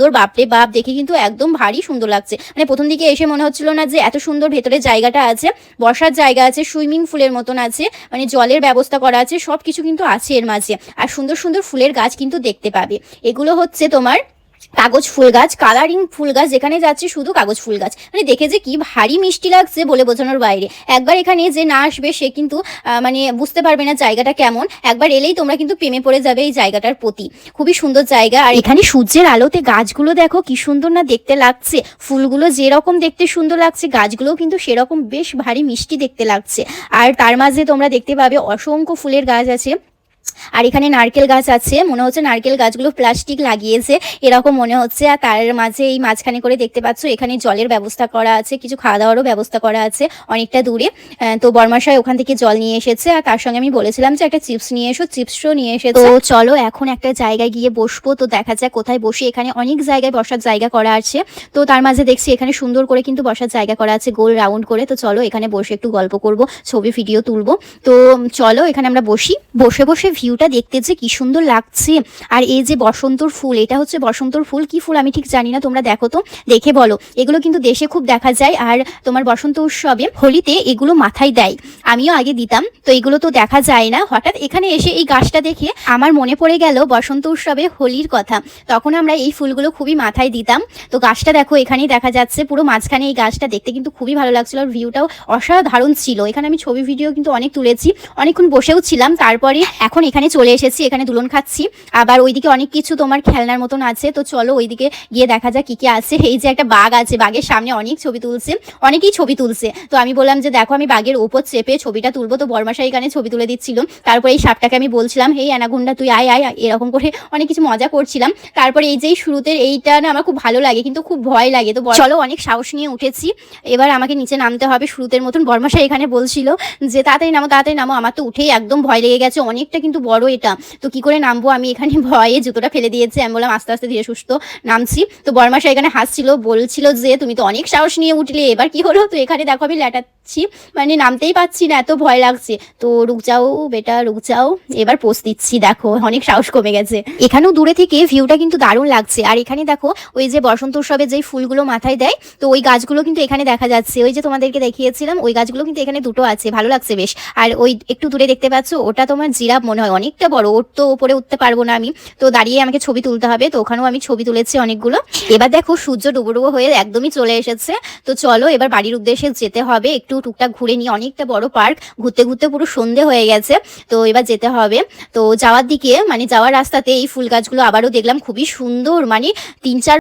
তোর বাপরে বাপ, দেখে কিন্তু একদম ভারী সুন্দর লাগছে। মানে প্রথম দিকে এসে মনে হচ্ছিল না যে এত সুন্দর ভেতরে জায়গাটা আছে, বসার জায়গা আছে, সুইমিং পুলের মতন আছে, মানে জলের ব্যবস্থা করা আছে, সব কিছু কিন্তু আছে এর মাঝে। আর সুন্দর সুন্দর ফুলের গাছ কিন্তু দেখতে পাবে। এগুলো হচ্ছে তোমার কাগজ ফুল গাছ, কালারিং ফুল গাছ, যেখানে যাচ্ছে শুধু কাগজ ফুল গাছ। মানে দেখে যে কি ভারী মিষ্টি লাগছে বলে বোঝানোর বাইরে। একবার এখানে যে না আসবে সে কিন্তু মানে বুঝতে পারবে না জায়গাটা কেমন। একবার এলেই তোমরা কিন্তু প্রেমে পড়ে যাবে এই জায়গাটার প্রতি। খুবই সুন্দর জায়গা। আর এখানে সূর্যের আলোতে গাছগুলো দেখো কি সুন্দর না দেখতে লাগছে। ফুলগুলো যেরকম দেখতে সুন্দর লাগছে, গাছগুলোও কিন্তু সেরকম বেশ ভারী মিষ্টি দেখতে লাগছে। আর তার মাঝে তোমরা দেখতে পাবে অসংখ্য ফুলের গাছ আছে। আর এখানে নারকেল গাছ আছে, মনে হচ্ছে নারকেল গাছগুলো প্লাস্টিক লাগিয়েছে এরকম মনে হচ্ছে। আর তার মাঝে এই মাঝখানে করে দেখতে পাচ্ছ এখানে জলের ব্যবস্থা করা আছে, কিছু খাওয়া দাওয়ারও ব্যবস্থা করা আছে অনেকটা দূরে। তো বর্মাশাই ওখান থেকে জল নিয়ে এসেছে। আর তার সঙ্গে আমি বলেছিলাম যে একটা চিপস নিয়ে এসো, চিপসও নিয়ে এসেছে। তো চলো এখন একটা জায়গায় গিয়ে বসবো। তো দেখা যাক কোথায় বসি। এখানে অনেক জায়গায় বসার জায়গা করা আছে। তো তার মাঝে দেখছি এখানে সুন্দর করে কিন্তু বসার জায়গা করা আছে, গোল রাউন্ড করে। তো চলো এখানে বসে একটু গল্প করব, ছবি ভিডিও তুলবো। তো চলো এখানে আমরা বসি। বসে বসে ভিউটা দেখতে যে কি সুন্দর লাগছে। আর এই যে বসন্তর ফুল, এটা হচ্ছে বসন্তর ফুল। কি ফুল আমি ঠিক জানি না, তোমরা দেখো তো, দেখে বলো। এগুলো কিন্তু দেশে খুব দেখা যায়। আর তোমার বসন্ত উৎসবে হোলিতে এগুলো মাথায় দেয়, আমিও আগে দিতাম। তো এগুলো তো দেখা যায় না। হঠাৎ এখানে এসে এই গাছটা দেখে আমার মনে পড়ে গেল বসন্ত উৎসবে হোলির কথা। তখন আমরা এই ফুলগুলো খুবই মাথায় দিতাম। তো গাছটা দেখো এখানেই দেখা যাচ্ছে, পুরো মাঝখানে এই গাছটা দেখতে কিন্তু খুবই ভালো লাগছিল। আর ভিউটাও অসাধারণ ছিল। এখানে আমি ছবি ভিডিও কিন্তু অনেক তুলেছি, অনেকক্ষণ বসেও ছিলাম। তারপরে এখন এখানে চলে এসেছি, এখানে দুলন খাচ্ছি। আবার ওইদিকে অনেক কিছু তোমার খেলনার মতন আছে। তো চলো ওইদিকে গিয়ে দেখা যাক কি কি আছে। এই যে একটা বাঘ আছে, বাঘের সামনে অনেক ছবি তুলছে, অনেকেই ছবি তুলছে। তো আমি বললাম যে দেখো আমি বাঘের ওপর চেপে ছবিটা তুলবো। তো বর্মাশাই এখানে ছবি তুলে দিচ্ছিল। তারপরে এই সাপটাকে আমি বলছিলাম হেই অ্যানাগুন্ডা তুই আয় আয়, এরকম করে অনেক কিছু মজা করছিলাম। তারপরে এই যে শুরুতে এইটা না আমার খুব ভালো লাগে, কিন্তু খুব ভয় লাগে। তো চলো অনেক সাহস নিয়ে উঠেছি, এবার আমাকে নিচে নামতে হবে শুরুতের মতন। বর্মাশাই এখানে বলছিল যে তাড়াতাড়ি নামো তাড়াতাড়ি নামো। আমার তো উঠেই একদম ভয় লেগে গেছে, অনেকটা কিন্তু বড় এটা। তো কি করে নামবো আমি, এখানে ভয়ে জুতোটা ফেলে দিয়েছে। আমি বললাম আস্তে আস্তে ধীরে সুস্থ নামছি। তো বর্মাশাই এখানে হাসছিল, বলছিল যে তুমি তো অনেক সাহস নিয়ে উঠলে, এবার কি হলো। তো এখানে দেখো আমি ল্যাটাচ্ছি, মানে নামতেই পাচ্ছি না, এত ভয় লাগছে। তো রুক যাও বেটা রুক যাও, এবার পোজ দিচ্ছি। দেখো অনেক সাহস কমে গেছে। এখানেও দূরে থেকে ভিউটা কিন্তু দারুণ লাগছে। আর এখানে দেখো ওই যে বসন্ত উৎসবে যেই ফুলগুলো মাথায় দেয়, তো ওই গাছগুলো কিন্তু এখানে দেখা যাচ্ছে। ওই যে তোমাদেরকে দেখিয়েছিলাম ওই গাছগুলো কিন্তু এখানে দুটো আছে, ভালো লাগছে বেশ। আর ওই একটু দূরে দেখতে পাচ্ছ ওটা তোমার জিরাফ মনে হয়, অনেকটা বড়। ওর তো উপরে উঠতে পারবো না আমি, তো দাঁড়িয়ে আমাকে ছবি তুলতে হবে। তো ওখানেও আমি ছবি তুলেছি অনেকগুলো। এবার দেখো সূর্য ডুবো ডুবো হয়ে একদমই চলে এসেছে। তো চলো এবার বাড়ির উদ্দেশ্যে যেতে হবে, একটু টুকটাক ঘুরে নিয়ে। অনেকটা বড় পার্ক, ঘুরতে ঘুরতে পুরো সন্ধে হয়ে গেছে। তো এবার যেতে হবে। তো যাওয়ার দিকে মানে যাওয়ার রাস্তাতে এই ফুল গাছগুলো আবারও দেখলাম, খুবই সুন্দর। মানে 3-4